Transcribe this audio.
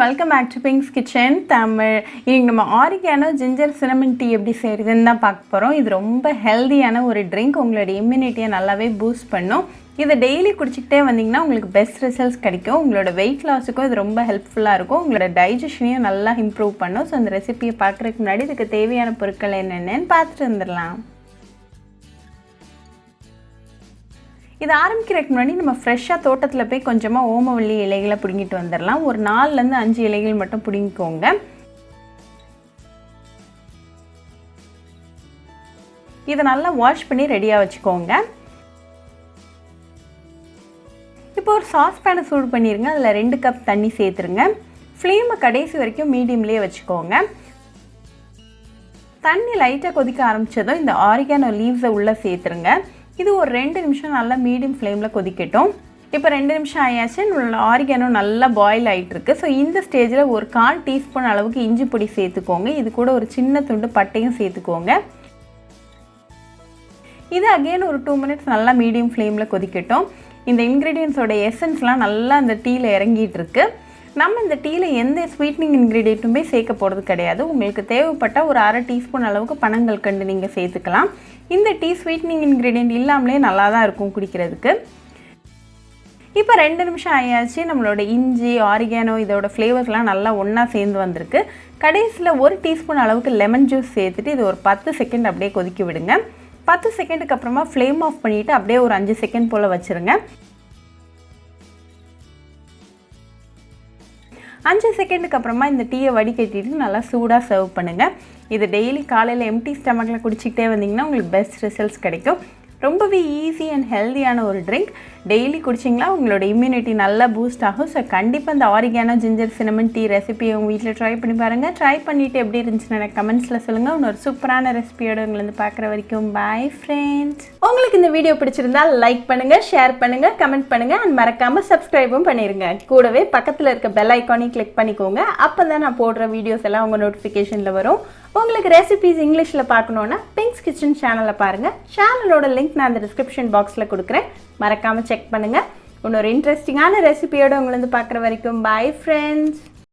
welcome back to Pink's Kitchen Tamil. இன்னைக்கு நம்ம oregano ginger cinnamon tea எப்படி செய்யறதுன்னு தான் பார்க்க போறோம். இது ரொம்ப ஹெல்தியான ஒரு ட்ரிங்க். உங்களோட இம்யூனிட்டியை நல்லாவே பூஸ்ட் பண்ணும். இதை டெய்லி குடிச்சிட்டே வந்தீங்கன்னா உங்களுக்கு பெஸ்ட் ரிசல்ட்ஸ் கிடைக்கும். உங்களோட வெயிட் லாஸுக்கும் இது ரொம்ப ஹெல்ப்ஃபுல்லாக இருக்கும். உங்களோட டைஜஷனையும் நல்லா இம்ப்ரூவ் பண்ணும். ஸோ இந்த ரெசிபியை பார்க்குறதுக்கு முன்னாடி இதுக்கு தேவையான பொருட்கள் என்னென்னு பார்த்துட்டு வந்துடலாம். இது ஆரம்பிக்கிறதுக்கு முன்னாடி நம்ம ஃப்ரெஷ்ஷாக தோட்டத்தில் போய் கொஞ்சமாக ஓமவல்லி இலைகளை பிடுங்கிட்டு வந்துடலாம். ஒரு 4லேருந்து 5 இலைகள் மட்டும் பிடுங்கிக்கோங்க. இதை நல்லா வாஷ் பண்ணி ரெடியாக வச்சுக்கோங்க. இப்போ ஒரு சாஸ்பேனை சூடு பண்ணிடுங்க. அதில் 2 கப் தண்ணி சேர்த்துருங்க. ஃப்ளேமை கடைசி வரைக்கும் மீடியம்லேயே வச்சுக்கோங்க. தண்ணி லைட்டாக கொதிக்க ஆரம்பித்ததும் இந்த ஆரிகானோ லீவ்ஸை உள்ளே சேர்த்துருங்க. இது ஒரு 2 நிமிஷம் நல்லா மீடியம் ஃப்ளேமில் கொதிக்கட்டும். இப்போ 2 நிமிஷம் ஆயாச்சு. ஆரிகானோ நல்லா பாயில் ஆகிட்டுருக்கு. ஸோ இந்த ஸ்டேஜில் ஒரு 1/4 டீஸ்பூன் அளவுக்கு இஞ்சி பொடி சேர்த்துக்கோங்க. இது கூட ஒரு சின்ன துண்டு பட்டையும் சேர்த்துக்கோங்க. இது அகெயின் ஒரு 2 மினிட்ஸ் நல்லா மீடியம் ஃப்ளேமில் கொதிக்கட்டும். இந்த இன்க்ரீடியன்ஸோட எசன்ஸ்லாம் நல்லா அந்த டீயில் இறங்கிட்டு இருக்கு. நம்ம இந்த டீயில் எந்த ஸ்வீட்னிங் இன்க்ரீடியண்ட்டுமே சேர்க்க போகிறது கிடையாது. உங்களுக்கு தேவைப்பட்ட ஒரு 1/2 டீஸ்பூன் அளவுக்கு பனங்கல்கண்டு நீங்கள் சேர்த்துக்கலாம். இந்த டீ ஸ்வீட்னிங் இன்க்ரீடியண்ட் இல்லாமலே நல்லா தான் இருக்கும் குடிக்கிறதுக்கு. இப்போ 2 நிமிஷம் ஆயாச்சு. நம்மளோட இஞ்சி ஆரிகானோ இதோட ஃப்ளேவர்ஸ்லாம் நல்லா ஒன்றா சேர்ந்து வந்திருக்கு. கடைசியில் 1 டீஸ்பூன் அளவுக்கு லெமன் ஜூஸ் சேர்த்துட்டு இது ஒரு 10 செகண்ட் அப்படியே கொதிக்க விடுங்க. 10 செகண்டுக்கு அப்புறமா ஃப்ளேம் ஆஃப் பண்ணிவிட்டு அப்படியே ஒரு 5 செகண்ட் போல் வச்சுருங்க. 5 செகண்டுக்கு அப்புறமா இந்த டீயை வடிகட்டிட்டு நல்லா சூடாக சர்வ் பண்ணுங்கள். இது டெய்லி காலையில் எம்டி ஸ்டமக்கில் குடிச்சிக்கிட்டே வந்தீங்கன்னா உங்களுக்கு பெஸ்ட் ரிசல்ட்ஸ் கிடைக்கும். ரொம்பவே ஈஸி அண்ட் ஹெல்தியான ஒரு ட்ரிங்க். டெய்லி குடிச்சிங்களா உங்களோட இம்யூனிட்டி நல்லா பூஸ்ட் ஆகும். ஸோ கண்டிப்பாக இந்த ஆரிகானோ ஜிஞ்சர் சினமன் டீ ரெசிபியை உங்கள் வீட்டில் ட்ரை பண்ணி பாருங்கள். ட்ரை பண்ணிவிட்டு எப்படி இருந்துச்சுன்னு எனக்கு கமெண்ட்ஸில் சொல்லுங்கள். இன்னொரு சூப்பரான ரெசிபியோட உங்களை வந்து பார்க்குற வரைக்கும் பாய் ஃப்ரெண்ட்ஸ். உங்களுக்கு இந்த வீடியோ பிடிச்சிருந்தா லைக் பண்ணுங்கள், ஷேர் பண்ணுங்கள், கமெண்ட் பண்ணுங்கள் அண்ட் மறக்காமல் சப்ஸ்கிரைபும் பண்ணிடுங்க. கூடவே பக்கத்தில் இருக்க பெல் ஐக்கானையும் கிளிக் பண்ணிக்கோங்க. அப்போ தான் நான் போடுற வீடியோஸ் எல்லாம் உங்கள் நோட்டிஃபிகேஷனில் வரும். உங்களுக்கு ரெசிபிஸ் இங்கிலீஷில் பார்க்கணுன்னா பிங்க்ஸ் கிச்சன் சேனலை பாருங்கள். சேனலோட லிங்க் நான் அந்த டிஸ்கிரிப்ஷன் பாக்ஸில் கொடுக்குறேன். மறக்காமல் செக் பண்ணுங்கள். இன்னொரு இன்ட்ரெஸ்டிங்கான ரெசிபியோடு உங்களை வந்து பார்க்குற வரைக்கும் பாய் ஃப்ரெண்ட்ஸ்.